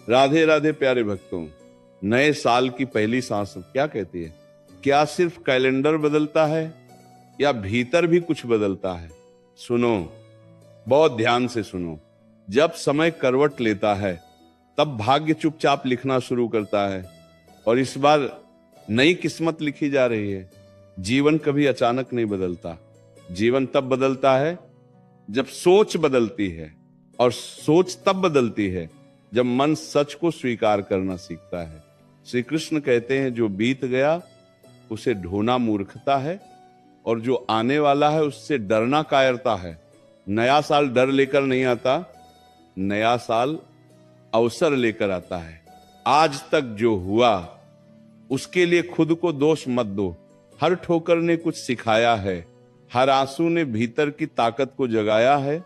राधे राधे प्यारे भक्तों, नए साल की पहली सांस क्या कहती है? क्या सिर्फ कैलेंडर बदलता है या भीतर भी कुछ बदलता है? सुनो, बहुत ध्यान से सुनो। जब समय करवट लेता है तब भाग्य चुपचाप लिखना शुरू करता है, और इस बार नई किस्मत लिखी जा रही है। जीवन कभी अचानक नहीं बदलता। जीवन तब बदलता है जब सोच बदलती है, और सोच तब बदलती है जब मन सच को स्वीकार करना सीखता है। श्री कृष्ण कहते हैं, जो बीत गया उसे ढोना मूर्खता है, और जो आने वाला है उससे डरना कायरता है। नया साल डर लेकर नहीं आता, नया साल अवसर लेकर आता है। आज तक जो हुआ उसके लिए खुद को दोष मत दो। हर ठोकर ने कुछ सिखाया है, हर आंसू ने भीतर की ताकत को जगाया है,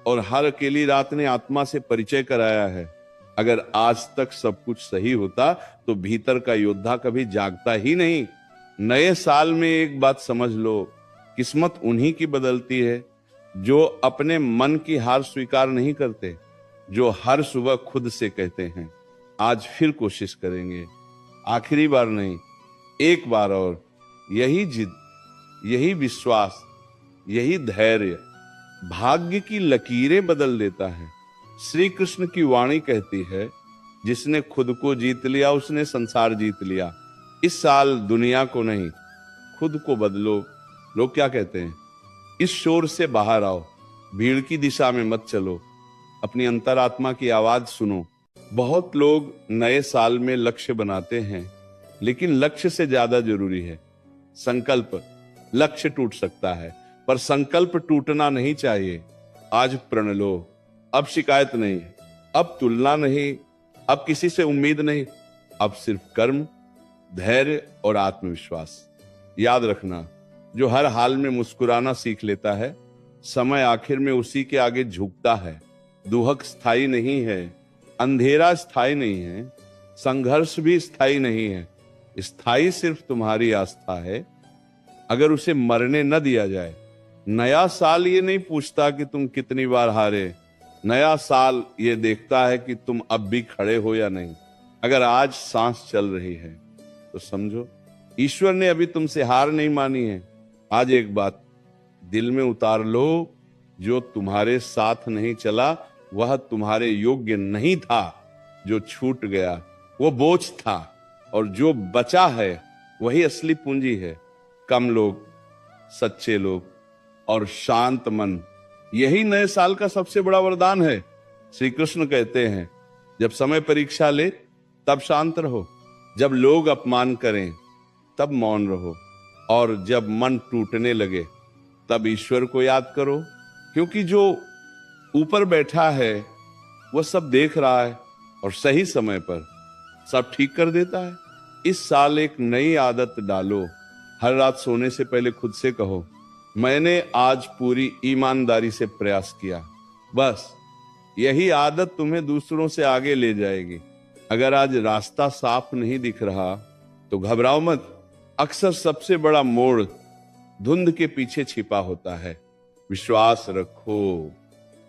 और हर अकेली रात ने आत्मा से परिचय कराया है। अगर आज तक सब कुछ सही होता तो भीतर का योद्धा कभी जागता ही नहीं। नए साल में एक बात समझ लो, किस्मत उन्हीं की बदलती है जो अपने मन की हार स्वीकार नहीं करते, जो हर सुबह खुद से कहते हैं आज फिर कोशिश करेंगे, आखिरी बार नहीं, एक बार और। यही जिद, यही विश्वास, यही धैर्य भाग्य की लकीरें बदल देता है। श्री कृष्ण की वाणी कहती है, जिसने खुद को जीत लिया उसने संसार जीत लिया। इस साल दुनिया को नहीं, खुद को बदलो। लोग क्या कहते हैं? इस शोर से बाहर आओ, भीड़ की दिशा में मत चलो, अपनी अंतरात्मा की आवाज सुनो। बहुत लोग नए साल में लक्ष्य बनाते हैं, लेकिन लक्ष्य से ज्यादा जरूरी है संकल्प। लक्ष्य टूट सकता है पर संकल्प टूटना नहीं चाहिए। आज प्रण लो, अब शिकायत नहीं, अब तुलना नहीं, अब किसी से उम्मीद नहीं, अब सिर्फ कर्म, धैर्य और आत्मविश्वास। याद रखना, जो हर हाल में मुस्कुराना सीख लेता है, समय आखिर में उसी के आगे झुकता है। दुहक स्थायी नहीं है, अंधेरा स्थायी नहीं है, संघर्ष भी स्थायी नहीं है। स्थायी सिर्फ तुम्हारी आस्था है, अगर उसे मरने न दिया जाए। नया साल ये नहीं पूछता कि तुम कितनी बार हारे, नया साल ये देखता है कि तुम अब भी खड़े हो या नहीं। अगर आज सांस चल रही है तो समझो ईश्वर ने अभी तुमसे हार नहीं मानी है। आज एक बात दिल में उतार लो, जो तुम्हारे साथ नहीं चला वह तुम्हारे योग्य नहीं था। जो छूट गया वो बोझ था, और जो बचा है वही असली पूंजी है। कम लोग, सच्चे लोग और शांत मन, यही नए साल का सबसे बड़ा वरदान है। श्री कृष्ण कहते हैं, जब समय परीक्षा ले तब शांत रहो, जब लोग अपमान करें तब मौन रहो, और जब मन टूटने लगे तब ईश्वर को याद करो, क्योंकि जो ऊपर बैठा है वह सब देख रहा है और सही समय पर सब ठीक कर देता है। इस साल एक नई आदत डालो। हर रात सोने से पहले खुद से कहो, मैंने आज पूरी ईमानदारी से प्रयास किया। बस यही आदत तुम्हें दूसरों से आगे ले जाएगी। अगर आज रास्ता साफ नहीं दिख रहा तो घबराओ मत। अक्सर सबसे बड़ा मोड़ धुंध के पीछे छिपा होता है। विश्वास रखो,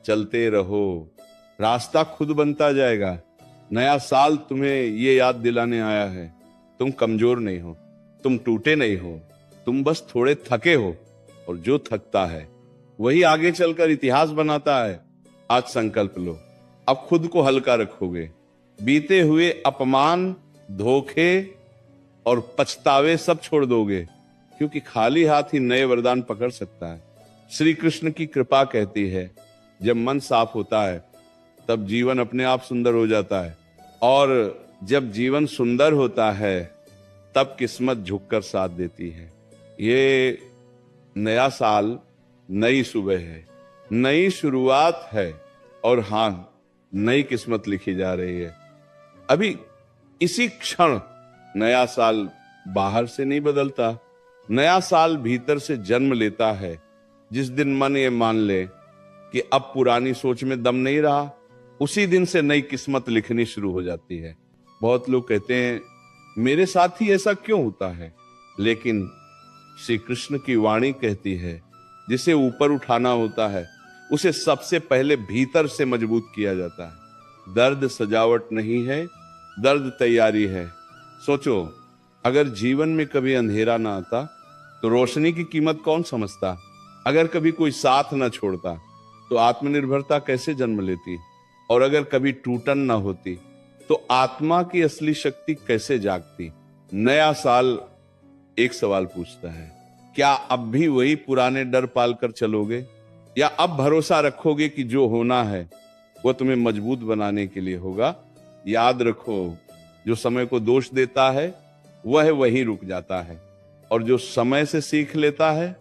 चलते रहो, रास्ता खुद बनता जाएगा। नया साल तुम्हें ये याद दिलाने आया है, तुम कमजोर नहीं हो, तुम टूटे नहीं हो, तुम बस थोड़े थके हो, और जो थकता है वही आगे चलकर इतिहास बनाता है। आज संकल्प लो, अब खुद को हल्का रखोगे। बीते हुए अपमान, धोखे और पछतावे सब छोड़ दोगे, क्योंकि खाली हाथ ही नए वरदान पकड़ सकता है। श्री कृष्ण की कृपा कहती है, जब मन साफ होता है तब जीवन अपने आप सुंदर हो जाता है, और जब जीवन सुंदर होता है तब किस्मत झुककर साथ देती है। ये नया साल नई सुबह है, नई शुरुआत है, और हाँ, नई किस्मत लिखी जा रही है। अभी इसी क्षण नया साल बाहर से नहीं बदलता, नया साल भीतर से जन्म लेता है। जिस दिन मन ये मान ले कि अब पुरानी सोच में दम नहीं रहा, उसी दिन से नई किस्मत लिखनी शुरू हो जाती है। बहुत लोग कहते हैं, मेरे साथ ही ऐसा क्यों होता है? लेकिन श्री कृष्ण की वाणी कहती है, जिसे ऊपर उठाना होता है उसे सबसे पहले भीतर से मजबूत किया जाता है। दर्द सजावट नहीं है, दर्द तैयारी है। सोचो, अगर जीवन में कभी अंधेरा ना आता तो रोशनी की कीमत कौन समझता? अगर कभी कोई साथ ना छोड़ता तो आत्मनिर्भरता कैसे जन्म लेती? और अगर कभी टूटन ना होती तो आत्मा की असली शक्ति कैसे जागती? नया साल एक सवाल पूछता है, क्या अब भी वही पुराने डर पालकर चलोगे, या अब भरोसा रखोगे कि जो होना है वो तुम्हें मजबूत बनाने के लिए होगा? याद रखो, जो समय को दोष देता है वह वहीं रुक जाता है, और जो समय से सीख लेता है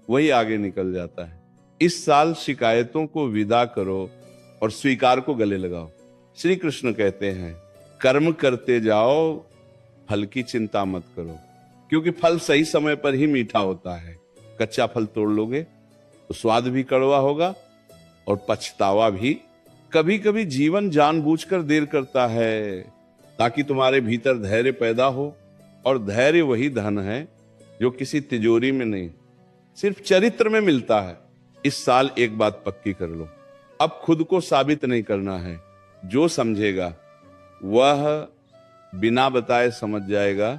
वही आगे निकल जाता है। इस साल शिकायतों को विदा करो और स्वीकार को गले लगाओ। श्री कृष्ण कहते हैं, कर्म करते जाओ, फल की चिंता मत करो, क्योंकि फल सही समय पर ही मीठा होता है। कच्चा फल तोड़ लोगे तो स्वाद भी कड़वा होगा और पछतावा भी। कभी कभी जीवन जानबूझकर देर करता है ताकि तुम्हारे भीतर धैर्य पैदा हो, और धैर्य वही धन है जो किसी तिजोरी में नहीं, सिर्फ चरित्र में मिलता है। इस साल एक बात पक्की कर लो, अब खुद को साबित नहीं करना है। जो समझेगा वह बिना बताए समझ जाएगा,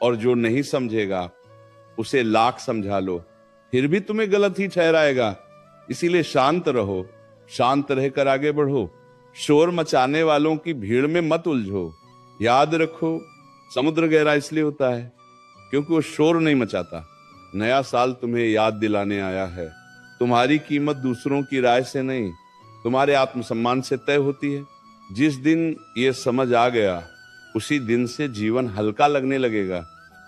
और जो नहीं समझेगा उसे लाख समझा लो फिर भी तुम्हें गलत ही ठहराएगा। इसीलिए शांत रहो, शांत रहकर आगे बढ़ो। शोर मचाने वालों की भीड़ में मत उलझो। याद रखो, समुद्र गहरा इसलिए होता है क्योंकि वो शोर नहीं मचाता। नया साल तुम्हें याद दिलाने आया है, तुम्हारी कीमत दूसरों की राय से नहीं, तुम्हारे आत्मसम्मान से तय होती है। जिस दिन ये समझ आ गया उसी दिन से जीवन हल्का लगने लगेगा।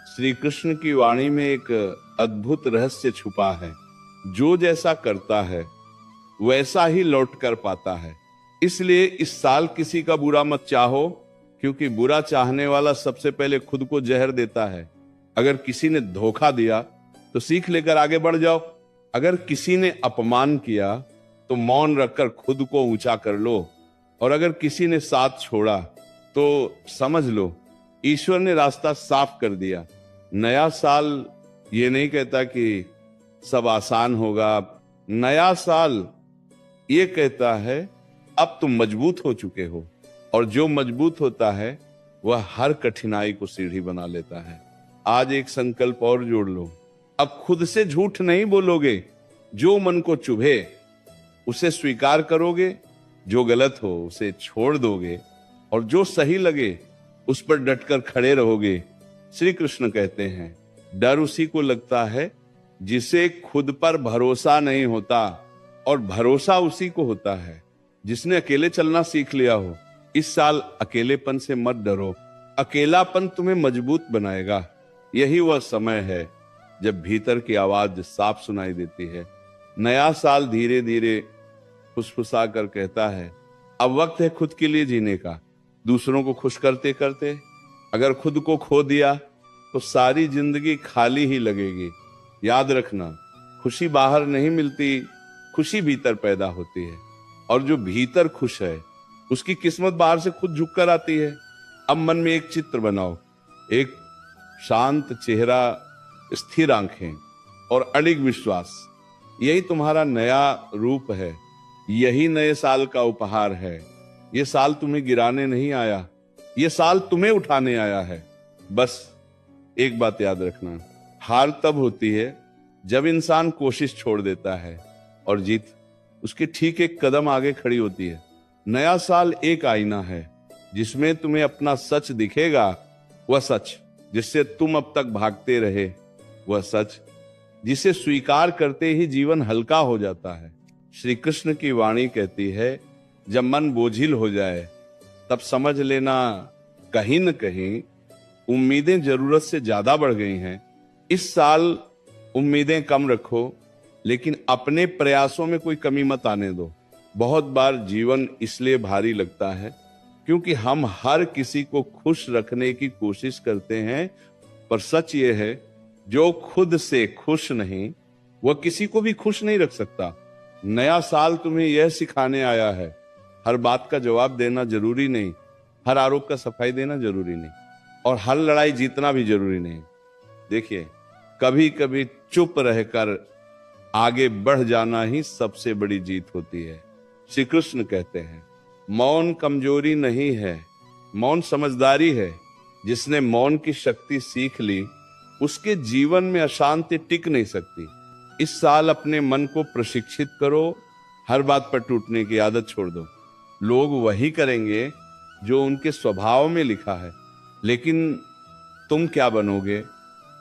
श्री कृष्ण की वाणी में एक अद्भुत रहस्य छुपा है, जो जैसा करता है वैसा ही लौट कर पाता है। इसलिए इस साल किसी का बुरा मत चाहो, क्योंकि बुरा चाहने वाला सबसे पहले खुद को जहर देता है। अगर किसी ने धोखा दिया तो सीख लेकर आगे बढ़ जाओ। अगर किसी ने अपमान किया तो मौन रखकर खुद को ऊंचा कर लो, और अगर किसी ने साथ छोड़ा तो समझ लो ईश्वर ने रास्ता साफ कर दिया। नया साल ये नहीं कहता कि सब आसान होगा। नया साल ये कहता है अब तुम मजबूत हो चुके हो, और जो मजबूत होता है वह हर कठिनाई को सीढ़ी बना लेता है। आज एक संकल्प और जोड़ लो, अब खुद से झूठ नहीं बोलोगे। जो मन को चुभे उसे स्वीकार करोगे, जो गलत हो उसे छोड़ दोगे, और जो सही लगे उस पर डटकर खड़े रहोगे। श्री कृष्ण कहते हैं, डर उसी को लगता है जिसे खुद पर भरोसा नहीं होता, और भरोसा उसी को होता है जिसने अकेले चलना सीख लिया हो। इस साल अकेलेपन से मत डरो, अकेलापन तुम्हें मजबूत बनाएगा। यही वह समय है जब भीतर की आवाज साफ सुनाई देती है। नया साल धीरे धीरे फुसफुसा कर कहता है, अब वक्त है खुद के लिए जीने का, दूसरों को खुश करते करते। अगर खुद को खो दिया तो सारी जिंदगी खाली ही लगेगी। याद रखना, खुशी बाहर नहीं मिलती, खुशी भीतर पैदा होती है, और जो भीतर खुश है उसकी किस्मत बाहर से खुद झुककर आती है। अब मन में एक चित्र बनाओ, एक शांत चेहरा, स्थिर आंखें और अडिग विश्वास। यही तुम्हारा नया रूप है, यही नए साल का उपहार है। ये साल तुम्हें गिराने नहीं आया, ये साल तुम्हें उठाने आया है। बस एक बात याद रखना, हार तब होती है जब इंसान कोशिश छोड़ देता है, और जीत उसके ठीक एक कदम आगे खड़ी होती है। नया साल एक आईना है जिसमें तुम्हें अपना सच दिखेगा, वह सच जिससे तुम अब तक भागते रहे, वह सच जिसे स्वीकार करते ही जीवन हल्का हो जाता है। श्री कृष्ण की वाणी कहती है, जब मन बोझिल हो जाए तब समझ लेना कहीं न कहीं उम्मीदें जरूरत से ज्यादा बढ़ गई हैं। इस साल उम्मीदें कम रखो, लेकिन अपने प्रयासों में कोई कमी मत आने दो। बहुत बार जीवन इसलिए भारी लगता है क्योंकि हम हर किसी को खुश रखने की कोशिश करते हैं, पर सच ये है, जो खुद से खुश नहीं वह किसी को भी खुश नहीं रख सकता। नया साल तुम्हें यह सिखाने आया है, हर बात का जवाब देना जरूरी नहीं, हर आरोप का सफाई देना जरूरी नहीं, और हर लड़ाई जीतना भी जरूरी नहीं। देखिए, कभी कभी चुप रहकर आगे बढ़ जाना ही सबसे बड़ी जीत होती है। श्री कृष्ण कहते हैं, मौन कमजोरी नहीं है, मौन समझदारी है। जिसने मौन की शक्ति सीख ली, उसके जीवन में अशांति टिक नहीं सकती। इस साल अपने मन को प्रशिक्षित करो, हर बात पर टूटने की आदत छोड़ दो। लोग वही करेंगे जो उनके स्वभाव में लिखा है, लेकिन तुम क्या बनोगे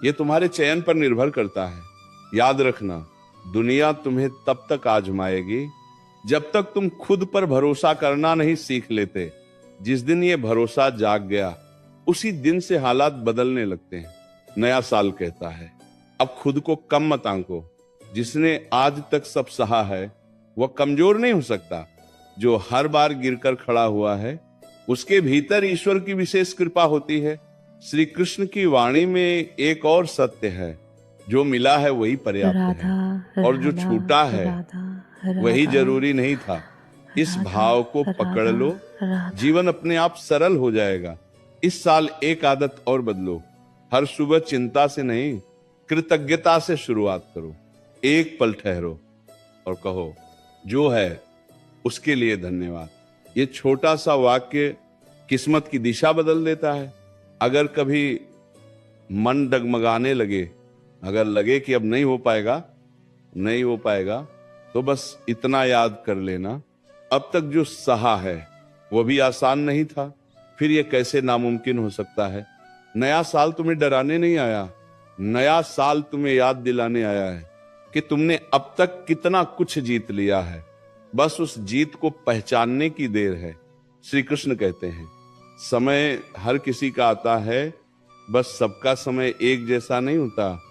ये तुम्हारे चयन पर निर्भर करता है। याद रखना, दुनिया तुम्हें तब तक आजमाएगी जब तक तुम खुद पर भरोसा करना नहीं सीख लेते। जिस दिन ये भरोसा जाग गया, उसी दिन से हालात बदलने लगते हैं। नया साल कहता है, अब खुद को कम मत आंको। जिसने आज तक सब सहा है, वह कमजोर नहीं हो सकता। जो हर बार गिरकर खड़ा हुआ है, उसके भीतर ईश्वर की विशेष कृपा होती है। श्री कृष्ण की वाणी में एक और सत्य है, जो मिला है वही पर्याप्त है, और जो छूटा है वही जरूरी नहीं था। इस भाव को पकड़ लो, जीवन अपने आप सरल हो जाएगा। इस साल एक आदत और बदलो, हर सुबह चिंता से नहीं, कृतज्ञता से शुरुआत करो। एक पल ठहरो और कहो, जो है उसके लिए धन्यवाद। ये छोटा सा वाक्य किस्मत की दिशा बदल देता है। अगर कभी मन डगमगाने लगे, अगर लगे कि अब नहीं हो पाएगा, तो बस इतना याद कर लेना, अब तक जो सहा है वो भी आसान नहीं था, फिर ये कैसे नामुमकिन हो सकता है। नया साल तुम्हें डराने नहीं आया, नया साल तुम्हें याद दिलाने आया है कि तुमने अब तक कितना कुछ जीत लिया है। बस उस जीत को पहचानने की देर है। श्री कृष्ण कहते हैं, समय हर किसी का आता है, बस सबका समय एक जैसा नहीं होता।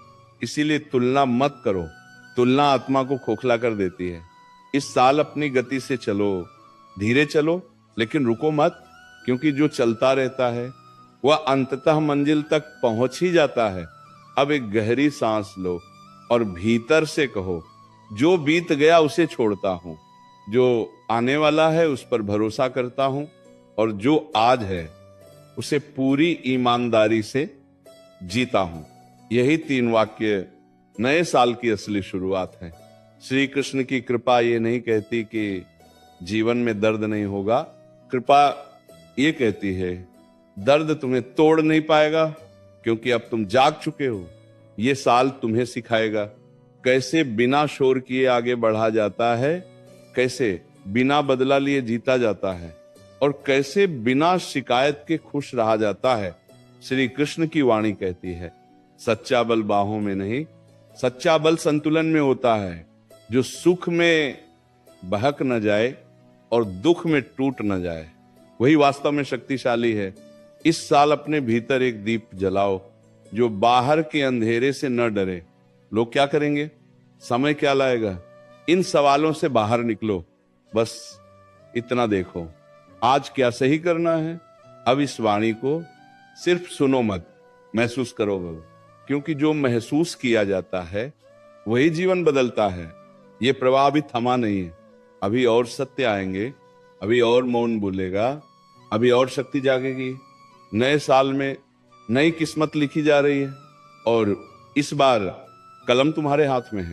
इसीलिए तुलना मत करो, तुलना आत्मा को खोखला कर देती है। इस साल अपनी गति से चलो, धीरे चलो, लेकिन रुको मत, क्योंकि जो चलता रहता है वह अंततः मंजिल तक पहुंच ही जाता है। अब एक गहरी सांस लो और भीतर से कहो, जो बीत गया उसे छोड़ता हूं, जो आने वाला है उस पर भरोसा करता हूं, और जो आज है उसे पूरी ईमानदारी से जीता हूं। यही 3 वाक्य नए साल की असली शुरुआत है। श्री कृष्ण की कृपा ये नहीं कहती कि जीवन में दर्द नहीं होगा, कृपा ये कहती है दर्द तुम्हें तोड़ नहीं पाएगा, क्योंकि अब तुम जाग चुके हो। ये साल तुम्हें सिखाएगा कैसे बिना शोर किए आगे बढ़ा जाता है, कैसे बिना बदला लिए जीता जाता है, और कैसे बिना शिकायत के खुश रहा जाता है। श्री कृष्ण की वाणी कहती है, सच्चा बल बाहों में नहीं, सच्चा बल संतुलन में होता है। जो सुख में बहक न जाए और दुख में टूट न जाए, वही वास्तव में शक्तिशाली है। इस साल अपने भीतर एक दीप जलाओ, जो बाहर के अंधेरे से न डरे। लोग क्या करेंगे, समय क्या लाएगा, इन सवालों से बाहर निकलो। बस इतना देखो, आज क्या सही करना है। अब इस वाणी को सिर्फ सुनो मत, महसूस करो। क्योंकि जो महसूस किया जाता है वही जीवन बदलता है। ये प्रवाह अभी थमा नहीं है, अभी और सत्य आएंगे, अभी और मौन बोलेगा, अभी और शक्ति जागेगी। नए साल में नई किस्मत लिखी जा रही है, और इस बार कलम तुम्हारे हाथ में है।